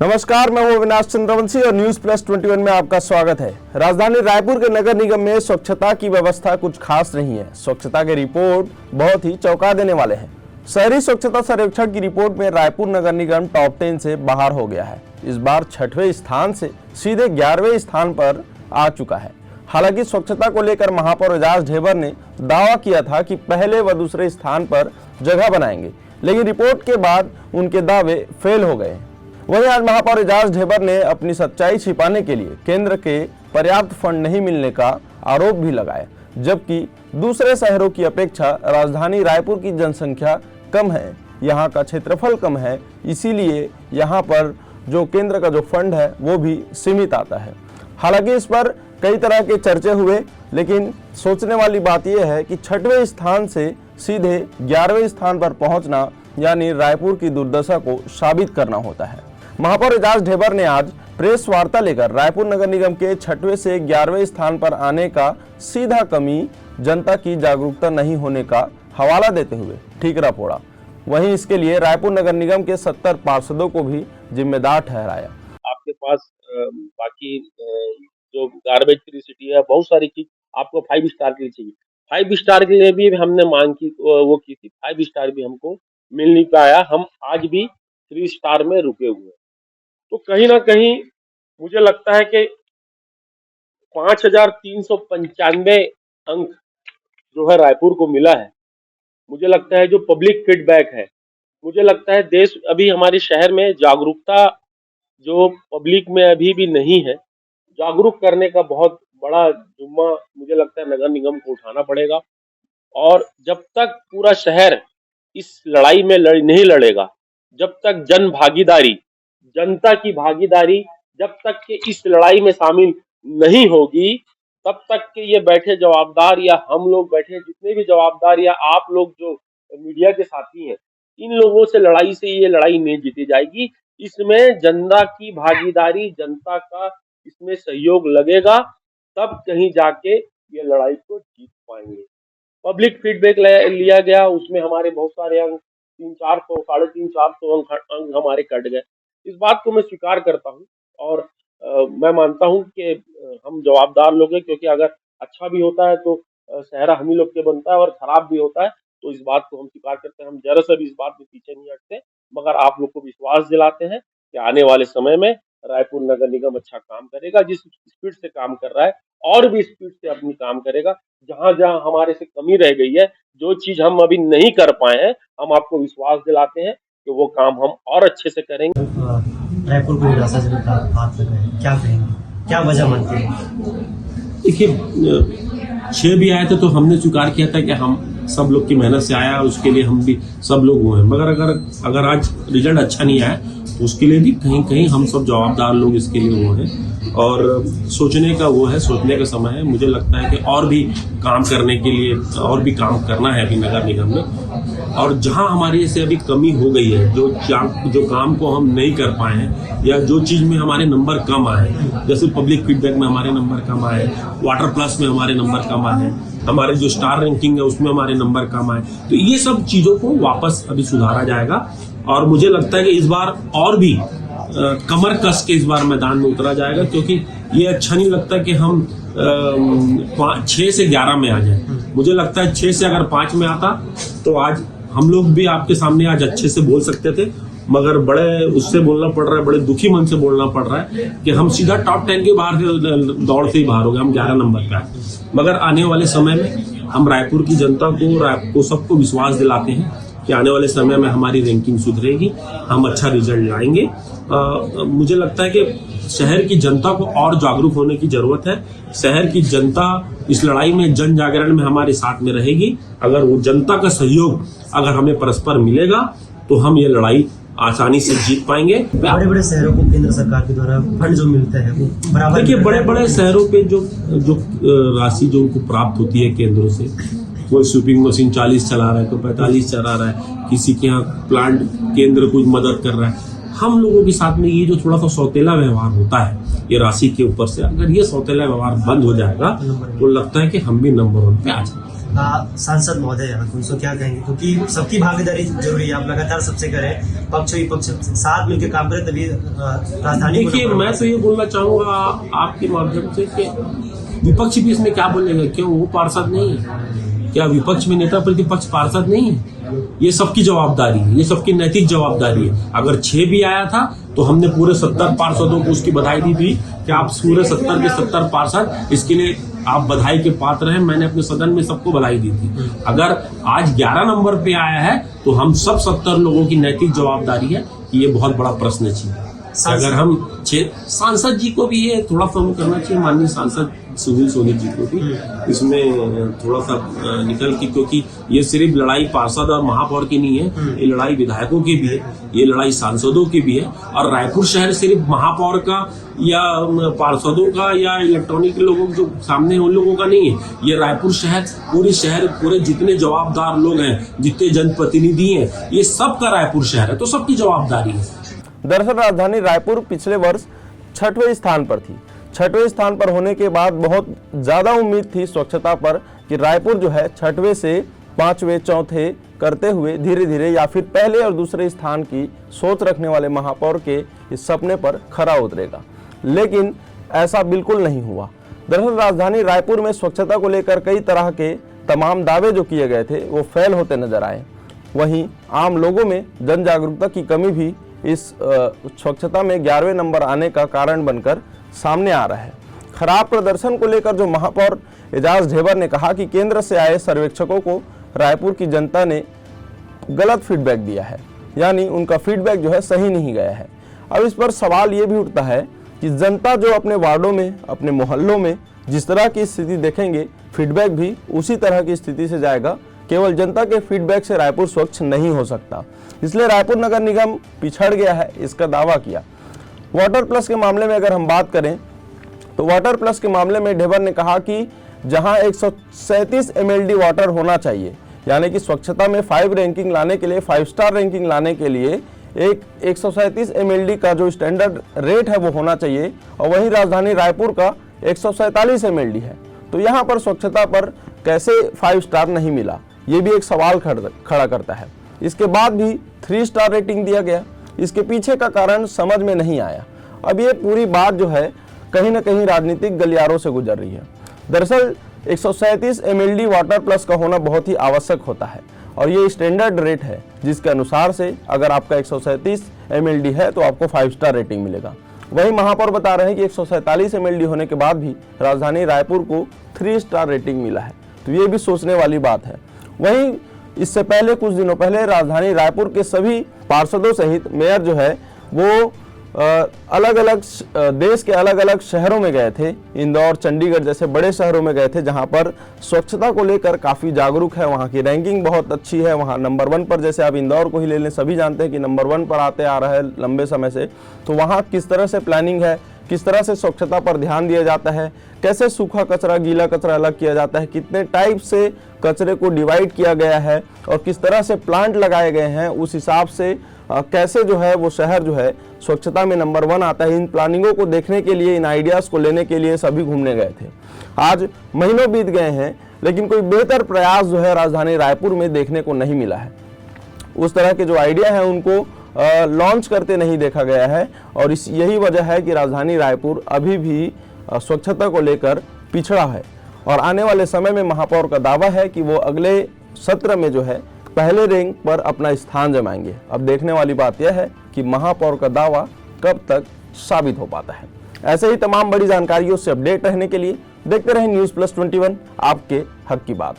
नमस्कार, मैं हूं अविनाश चंद्रवंशी और न्यूज प्लस 21 में आपका स्वागत है। राजधानी रायपुर के नगर निगम में स्वच्छता की व्यवस्था कुछ खास नहीं है। स्वच्छता के रिपोर्ट बहुत ही चौंका देने वाले हैं। शहरी स्वच्छता सर्वेक्षण की रिपोर्ट में रायपुर नगर निगम टॉप 10 से बाहर हो गया है। इस बार 6वें स्थान से सीधे 11वें स्थान पर आ चुका है। हालांकि स्वच्छता को लेकर महापौर एजाज ढेबर ने दावा किया था कि पहले व दूसरे स्थान पर जगह बनाएंगे, लेकिन रिपोर्ट के बाद उनके दावे फेल हो गए। वहीं आज महापौर एजाज ढेबर ने अपनी सच्चाई छिपाने के लिए केंद्र के पर्याप्त फंड नहीं मिलने का आरोप भी लगाया, जबकि दूसरे शहरों की अपेक्षा राजधानी रायपुर की जनसंख्या कम है, यहाँ का क्षेत्रफल कम है, इसीलिए यहाँ पर जो केंद्र का जो फंड है वो भी सीमित आता है। हालांकि इस पर कई तरह के चर्चे हुए, लेकिन सोचने वाली बात यह है कि 6वें स्थान से सीधे 11वें स्थान पर पहुंचना यानी रायपुर की दुर्दशा को साबित करना होता है। महापौर एजाज ढेबर ने आज प्रेस वार्ता लेकर रायपुर नगर निगम के 6वें से 11वें स्थान पर आने का सीधा कमी जनता की जागरूकता नहीं होने का हवाला देते हुए ठीकरा फोड़ा। वहीं इसके लिए रायपुर नगर निगम के 70 पार्षदों को भी जिम्मेदार ठहराया। आपके पास बाकी जो गार्बेज फ्री सिटी है, बहुत सारी चीज आपको 5 स्टार के लिए चाहिए। 5 स्टार के लिए भी हमने मांग की, वो की थी। 5 स्टार भी हमको मिल नहीं पाया। हम आज भी 3 स्टार में रुके हुए हैं। तो कहीं ना कहीं मुझे लगता है कि 5395 अंक जो है रायपुर को मिला है। मुझे लगता है जो पब्लिक फीडबैक है, मुझे लगता है देश अभी हमारे शहर में जागरूकता जो पब्लिक में अभी भी नहीं है, जागरूक करने का बहुत बड़ा जुम्मा मुझे लगता है नगर निगम को उठाना पड़ेगा। और जब तक पूरा शहर इस लड़ाई में नहीं लड़ेगा, जब तक जन भागीदारी, जनता की भागीदारी जब तक के इस लड़ाई में शामिल नहीं होगी, तब तक के ये बैठे जवाबदार या हम लोग बैठे जितने भी जवाबदार या आप लोग जो मीडिया के साथी हैं, इन लोगों से लड़ाई से ये लड़ाई नहीं जीती जाएगी। इसमें जनता की भागीदारी, जनता का इसमें सहयोग लगेगा, तब कहीं जाके ये लड़ाई को जीत पाएंगे। पब्लिक फीडबैक लिया गया, उसमें हमारे बहुत सारे अंक 300-400, 350-400 अंक हमारे कट गए। इस बात को मैं स्वीकार करता हूँ और मैं मानता हूँ कि हम जवाबदार लोग हैं, क्योंकि अगर अच्छा भी होता है तो शहरा हम ही लोग के बनता है और खराब भी होता है, तो इस बात को हम स्वीकार करते हैं। हम जरा सा भी इस बात में पीछे नहीं हटते, मगर आप लोग को विश्वास दिलाते हैं कि आने वाले समय में रायपुर नगर निगम अच्छा काम करेगा। जिस स्पीड से काम कर रहा है और भी स्पीड से अपनी काम करेगा। जहां जहां हमारे से कमी रह गई है, जो चीज हम अभी नहीं कर पाए हैं, हम आपको विश्वास दिलाते हैं कि वो काम हम और अच्छे से करेंगे। रायपुर को निराशा से हाथ लगा है, क्या कहेंगे, क्या वजह मानते हैं? देखिए, 6 भी आए थे तो हमने स्वीकार किया था कि हम सब लोग की मेहनत से आया, उसके लिए हम भी सब लोग हुए हैं। मगर अगर आज रिजल्ट अच्छा नहीं आया तो उसके लिए भी कहीं कहीं हम सब जवाबदार लोग इसके लिए हुए हैं। और सोचने का वो है, सोचने का समय है। मुझे लगता है कि और भी काम करने के लिए और भी काम करना है अभी नगर निगम में। और जहां हमारी से अभी कमी हो गई है, जो काम को हम नहीं कर पाए हैं या जो चीज में हमारे नंबर कम आए, जैसे पब्लिक फीडबैक में हमारे नंबर कम आए, वाटर प्लस में हमारे नंबर कम आए, हमारे जो स्टार रैंकिंग है उसमें हमारे नंबर कम आए, तो ये सब चीजों को वापस अभी सुधारा जाएगा। और मुझे लगता है कि इस बार और भी कमर कस के इस बार मैदान में उतरा जाएगा, क्योंकि ये अच्छा नहीं लगता कि हम 6 से 11 में आ जाए। मुझे लगता है 6 से अगर 5 में आता तो आज हम लोग भी आपके सामने आज अच्छे से बोल सकते थे, मगर बड़े उससे बोलना पड़ रहा है, बड़े दुखी मन से बोलना पड़ रहा है कि हम सीधा टॉप 10 के बाहर से दौड़ से ही बाहर हो गए, हम 11 नंबर पे आए। मगर आने वाले समय में हम रायपुर की जनता को सबको विश्वास दिलाते हैं कि आने वाले समय में हमारी रैंकिंग सुधरेगी, हम अच्छा रिजल्ट लाएंगे। मुझे लगता है कि शहर की जनता को और जागरूक होने की जरूरत है। शहर की जनता इस लड़ाई में जन जागरण में हमारे साथ में रहेगी। अगर वो जनता का सहयोग अगर हमें परस्पर मिलेगा तो हम ये लड़ाई आसानी से जीत पाएंगे। बड़े बड़े शहरों को केंद्र सरकार के द्वारा फंड जो मिलता है वो बराबर, देखिए बड़े बड़े शहरों पे जो राशि जो उनको प्राप्त होती है केंद्रों से, कोई स्वीपिंग मशीन 40 चला रहा है, कोई 45 चला रहा है, किसी के यहाँ प्लांट केंद्र कुछ मदद कर रहा है, हम लोगों के साथ में ये जो थोड़ा सा सौतेला व्यवहार होता है ये राशि के ऊपर से, अगर ये सौतेला व्यवहार बंद हो जाएगा तो लगता है कि हम भी नंबर 1 पे आ जाएंगे। सांसद महोदय उनको क्या कहेंगे, क्योंकि सबकी भागीदारी जरूरी है, आप लगातार सबसे करें, पक्ष विपक्ष साथ मिलकर काम करें तभी राजधानी। देखिए मैं तो ये बोलना चाहूंगा आपके माध्यम से कि विपक्ष भी इसमें क्या बोलेगा, क्यों वो पार्षद नहीं है, क्या विपक्ष में नेता प्रतिपक्ष पार्षद नहीं है? ये सबकी जवाबदारी है, ये सबकी नैतिक जवाबदारी है। अगर 6 भी आया था तो हमने पूरे 70 पार्षदों को उसकी बधाई दी थी कि आप पूरे 70 के 70 पार्षद, इसके लिए आप बधाई के पात्र हैं। मैंने अपने सदन में सबको बधाई दी थी। अगर आज 11 नंबर पे आया है तो हम सब 70 लोगों की नैतिक जवाबदारी है कि ये बहुत बड़ा प्रश्न है। अगर हम सांसद जी को भी ये थोड़ा सा करना चाहिए, माननीय सांसद सुनील सोनी जी को भी इसमें थोड़ा सा निकल के, क्योंकि ये सिर्फ लड़ाई पार्षद और महापौर की नहीं है, ये लड़ाई विधायकों की भी है, ये लड़ाई सांसदों की भी है। और रायपुर शहर सिर्फ महापौर का या पार्षदों का या इलेक्ट्रॉनिक लोगों जो सामने उन लोगों का नहीं है, ये रायपुर शहर पूरे जितने जवाबदार लोग हैं, जितने जनप्रतिनिधि हैं, ये सबका रायपुर शहर है, तो सबकी जवाबदारी है। दरअसल राजधानी रायपुर पिछले वर्ष 6वें स्थान पर थी। 6वें स्थान पर होने के बाद बहुत ज्यादा उम्मीद थी स्वच्छता पर कि रायपुर जो है 6वें से 5वें 4थे करते हुए धीरे धीरे या फिर पहले और दूसरे स्थान की सोच रखने वाले महापौर के इस सपने पर खरा उतरेगा, लेकिन ऐसा बिल्कुल नहीं हुआ। दरअसल राजधानी रायपुर में स्वच्छता को लेकर कई तरह के तमाम दावे जो किए गए थे वो फेल होते नजर आए। वहीं आम लोगों में जन जागरूकता की कमी भी इस स्वच्छता में 11वें नंबर आने का कारण बनकर सामने आ रहा है। खराब प्रदर्शन को लेकर जो महापौर एजाज ढेबर ने कहा कि केंद्र से आए सर्वेक्षकों को रायपुर की जनता ने गलत फीडबैक दिया है, यानी उनका फीडबैक जो है सही नहीं गया है। अब इस पर सवाल ये भी उठता है कि जनता जो अपने वार्डों में, अपने मोहल्लों में जिस तरह की स्थिति देखेंगे, फीडबैक भी उसी तरह की स्थिति से जाएगा। केवल जनता के फीडबैक से रायपुर स्वच्छ नहीं हो सकता, इसलिए रायपुर नगर निगम पिछड़ गया है, इसका दावा किया। वाटर प्लस के मामले में अगर हम बात करें तो वाटर प्लस के मामले में ढेबर ने कहा कि जहां 137 mld वाटर होना चाहिए, यानी कि स्वच्छता में 5 रैंकिंग लाने के लिए, 5 स्टार रैंकिंग लाने के लिए एक 137 mld का जो स्टैंडर्ड रेट है वो होना चाहिए, और वहीं राजधानी रायपुर का 147 mld है। तो यहाँ पर स्वच्छता पर कैसे 5 स्टार नहीं मिला, ये भी एक सवाल खड़ा करता है। इसके बाद भी 3 स्टार रेटिंग दिया गया, इसके पीछे का कारण समझ में नहीं आया। अब ये पूरी बात जो है कहीं ना कहीं राजनीतिक गलियारों से गुजर रही है। दरअसल 137 mld वाटर प्लस का होना बहुत ही आवश्यक होता है, और ये स्टैंडर्ड रेट है जिसके अनुसार से अगर आपका 137 mld है तो आपको 5 स्टार रेटिंग मिलेगा। वहीं महापौर बता रहे हैं कि 147 mld होने के बाद भी राजधानी रायपुर को 3 स्टार रेटिंग मिला है, तो ये भी सोचने वाली बात है। वहीं इससे पहले कुछ दिनों पहले राजधानी रायपुर के सभी पार्षदों सहित मेयर जो है वो अलग अलग देश के अलग अलग शहरों में गए थे, इंदौर, चंडीगढ़ जैसे बड़े शहरों में गए थे जहां पर स्वच्छता को लेकर काफ़ी जागरूक है, वहां की रैंकिंग बहुत अच्छी है, वहां नंबर 1 पर, जैसे आप इंदौर को ही ले लें, सभी जानते हैं कि नंबर 1 पर आते आ रहा है लंबे समय से। तो वहाँ किस तरह से प्लानिंग है, किस तरह से स्वच्छता पर ध्यान दिया जाता है, कैसे सूखा कचरा गीला कचरा अलग किया जाता है, कितने टाइप से कचरे को डिवाइड किया गया है और किस तरह से प्लांट लगाए गए हैं, उस हिसाब से कैसे जो है वो शहर जो है स्वच्छता में नंबर 1 आता है। इन प्लानिंगों को देखने के लिए, इन आइडियाज़ को लेने के लिए सभी घूमने गए थे। आज महीनों बीत गए हैं लेकिन कोई बेहतर प्रयास जो है राजधानी रायपुर में देखने को नहीं मिला है। उस तरह के जो आइडिया हैं उनको लॉन्च करते नहीं देखा गया है, और यही वजह है कि राजधानी रायपुर अभी भी स्वच्छता को लेकर पिछड़ा है। और आने वाले समय में महापौर का दावा है कि वो अगले सत्र में जो है पहले रैंक पर अपना स्थान जमाएंगे। अब देखने वाली बात यह है कि महापौर का दावा कब तक साबित हो पाता है। ऐसे ही तमाम बड़ी जानकारियों से अपडेट रहने के लिए देखते रहें न्यूज़ प्लस 21, आपके हक की बात।